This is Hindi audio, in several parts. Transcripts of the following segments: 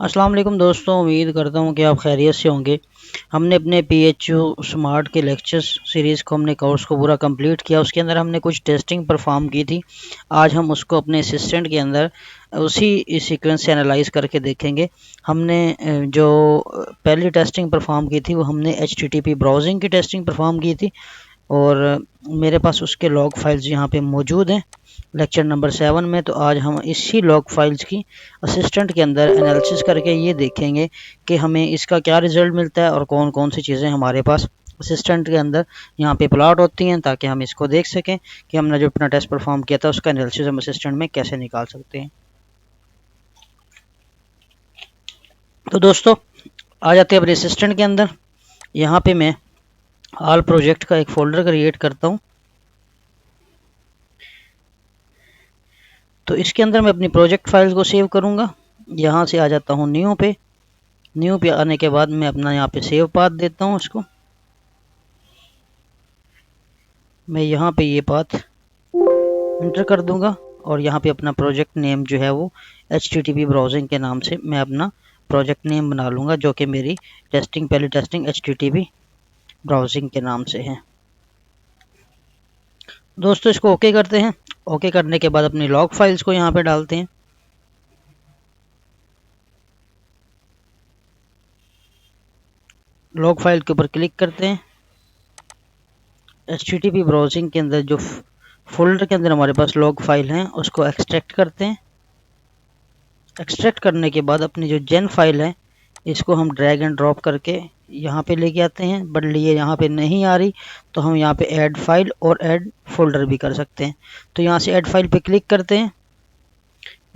अस्सलाम वालेकुम दोस्तों, उम्मीद करता हूँ कि आप खैरियत से होंगे। हमने अपने PHU स्मार्ट के लेक्चर्स सीरीज़ को हमने कोर्स को पूरा कंप्लीट किया। उसके अंदर हमने कुछ टेस्टिंग परफॉर्म की थी। आज हम उसको अपने असिस्टेंट के अंदर उसी सीक्वेंस से एनालाइज करके देखेंगे। हमने जो पहली टेस्टिंग परफॉर्म की थी वो हमने HTTP ब्राउजिंग की टेस्टिंग परफॉर्म की थी और मेरे पास उसके लॉग फाइल्स यहाँ पे मौजूद हैं लेक्चर नंबर 7 में। तो आज हम इसी लॉग फाइल्स की असिस्टेंट के अंदर एनालिसिस करके ये देखेंगे कि हमें इसका क्या रिज़ल्ट मिलता है और कौन कौन सी चीज़ें हमारे पास असिस्टेंट के अंदर यहाँ पे प्लॉट होती हैं, ताकि हम इसको देख सकें कि हमने जो अपना टेस्ट परफॉर्म किया था उसका एनालिसिस हम असिस्टेंट में कैसे निकाल सकते हैं। तो दोस्तों आ जाते हैं अपने असिस्टेंट के अंदर। यहाँ पे मैं ऑल प्रोजेक्ट का एक फ़ोल्डर क्रिएट करता हूँ। तो इसके अंदर मैं अपनी प्रोजेक्ट फाइल्स को सेव करूँगा। यहाँ से आ जाता हूँ न्यू पे आने के बाद मैं अपना यहाँ पे सेव पाथ देता हूँ। उसको मैं यहाँ पे ये पाथ इंटर कर दूँगा और यहाँ पे अपना प्रोजेक्ट नेम जो है वो HTTP ब्राउजिंग के नाम से मैं अपना प्रोजेक्ट नेम बना लूँगा, जो कि मेरी पहली टेस्टिंग HTTP ब्राउजिंग के नाम से है। दोस्तों इसको ओके करते हैं। ओके करने के बाद अपनी लॉग फाइल्स को यहाँ पे डालते हैं। लॉग फाइल के ऊपर क्लिक करते हैं। HTTP ब्राउजिंग के अंदर जो फोल्डर के अंदर हमारे पास लॉग फाइल हैं उसको एक्सट्रैक्ट करते हैं। एक्सट्रैक्ट करने के बाद अपनी जो जेन फाइल है इसको हम ड्रैग एंड ड्रॉप करके यहाँ पे लेके आते हैं। बट ये यहाँ पे नहीं आ रही तो हम यहाँ पे ऐड फाइल और ऐड फोल्डर भी कर सकते हैं। तो यहाँ से ऐड फाइल पे क्लिक करते हैं।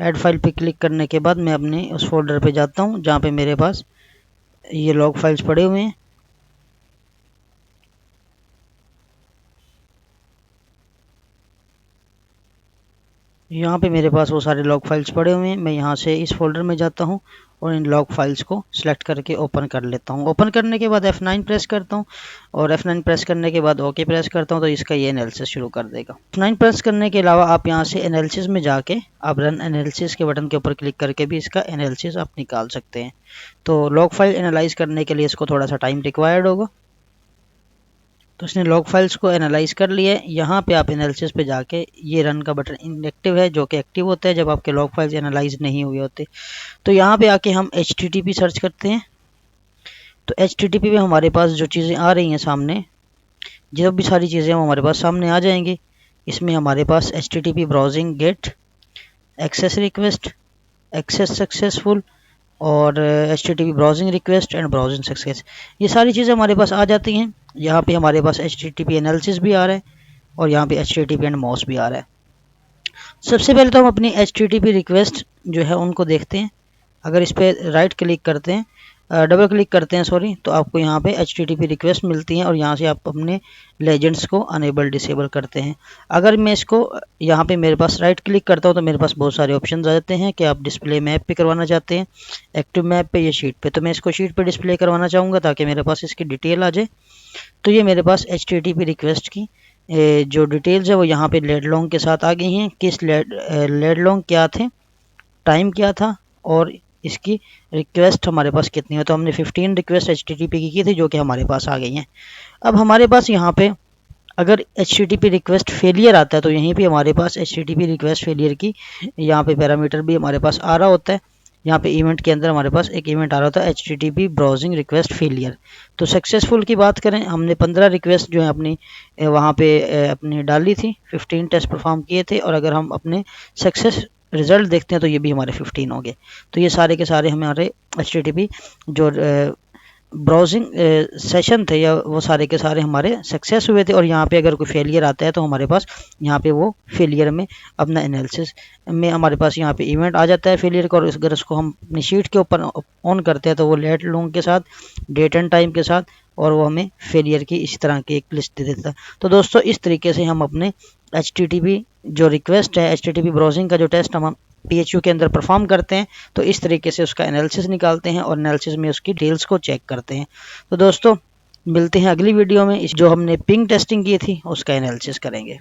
ऐड फाइल पे क्लिक करने के बाद मैं अपने उस फोल्डर पे जाता हूँ जहाँ पे मेरे पास ये लॉग फाइल्स पड़े हुए हैं। यहाँ पे मेरे पास वो सारे लॉग फाइल्स पड़े हुए हैं। मैं यहाँ से इस फोल्डर में जाता हूँ और इन लॉग फाइल्स को सिलेक्ट करके ओपन कर लेता हूँ। ओपन करने के बाद F9 प्रेस करता हूँ और F9 प्रेस करने के बाद ओके प्रेस करता हूँ तो इसका ये एनालिसिस शुरू कर देगा। F9 प्रेस करने के अलावा आप यहाँ से एनालिसिस में जाके आप रन एनालिसिस के बटन के ऊपर क्लिक करके भी इसका एनालिसिस आप निकाल सकते हैं। तो लॉग फाइल एनालाइज करने के लिए इसको थोड़ा सा टाइम रिक्वायर्ड होगा। तो इसने लॉग फाइल्स को एनालाइज कर लिया है। यहाँ पे आप एनालिसिस पे जाके ये रन का बटन इनएक्टिव है, जो कि एक्टिव होता है जब आपके लॉग फाइल्स एनालाइज नहीं हुए होते। तो यहाँ पे आके हम HTTP सर्च करते हैं। तो HTTP में हमारे पास जो चीज़ें आ रही हैं सामने, जो भी सारी चीज़ें वो हमारे पास सामने आ जाएंगी। इसमें हमारे पास HTTP browsing get, access request, access successful और HTTP browsing request and browsing success, ये सारी चीज़ें हमारे पास आ जाती हैं। यहाँ पे हमारे पास HTTP एनालिसिस भी आ रहा है और यहाँ पे HTTP एंड मॉस भी आ रहा है। सबसे पहले तो हम अपनी HTTP रिक्वेस्ट जो है उनको देखते हैं। अगर इस पर राइट क्लिक करते हैं, डबल क्लिक करते हैं सॉरी, तो आपको यहाँ पे HTTP रिक्वेस्ट मिलती हैं और यहाँ से आप अपने लेजेंड्स को अनेबल डिसेबल करते हैं। अगर मैं इसको यहाँ पे मेरे पास राइट क्लिक करता हूँ तो मेरे पास बहुत सारे ऑप्शन आ जाते हैं कि आप डिस्प्ले मैप पे करवाना चाहते हैं, एक्टिव मैप पे या शीट पे। तो मैं इसको शीट पे डिस्प्ले करवाना चाहूँगा ताकि मेरे पास इसकी डिटेल आ जाए। तो ये मेरे पास HTTP रिक्वेस्ट की जो डिटेल्स है वो यहाँ पे लेड लॉन्ग के साथ आ गई हैं। किस लेड लॉन्ग क्या थे, टाइम क्या था और इसकी रिक्वेस्ट हमारे पास कितनी है। तो हमने 15 रिक्वेस्ट HTTP की थी जो कि हमारे पास आ गई हैं। अब हमारे पास यहाँ पे अगर HTTP रिक्वेस्ट फेलियर आता है तो यहीं पे हमारे पास HTTP रिक्वेस्ट फेलियर की यहाँ पे पैरामीटर भी हमारे पास आ रहा होता है। यहाँ पे इवेंट के अंदर हमारे पास एक इवेंट आ रहा होता है HTTP ब्राउजिंग रिक्वेस्ट फेलियर। तो सक्सेसफुल की बात करें, हमने 15 रिक्वेस्ट जो है अपनी वहाँ पे अपनी डाली थी, 15 टेस्ट परफॉर्म किए थे और अगर हम अपने सक्सेस रिजल्ट देखते हैं तो ये भी हमारे 15 हो गए। तो ये सारे के सारे हमारे HTTP जो ब्राउजिंग सेशन थे या वो सारे के सारे हमारे सक्सेस हुए थे। और यहाँ पे अगर कोई फेलियर आता है तो हमारे पास यहाँ पे वो फेलियर में अपना एनालिसिस में हमारे पास यहाँ पे इवेंट आ जाता है फेलियर का। और अगर उसको हम अपनी शीट के ऊपर ऑन करते हैं तो वो लेट लॉन्ग के साथ, डेट एंड टाइम के साथ, और वो हमें फेलियर की इस तरह की एक लिस्ट दे देता है। तो दोस्तों इस तरीके से हम अपने HTTP जो रिक्वेस्ट है, HTTP ब्राउजिंग का जो टेस्ट हम PHU के अंदर परफॉर्म करते हैं तो इस तरीके से उसका एनालिसिस निकालते हैं और एनालिसिस में उसकी डिटेल्स को चेक करते हैं। तो दोस्तों मिलते हैं अगली वीडियो में, इस जो हमने पिंग टेस्टिंग की थी उसका एनालिसिस करेंगे।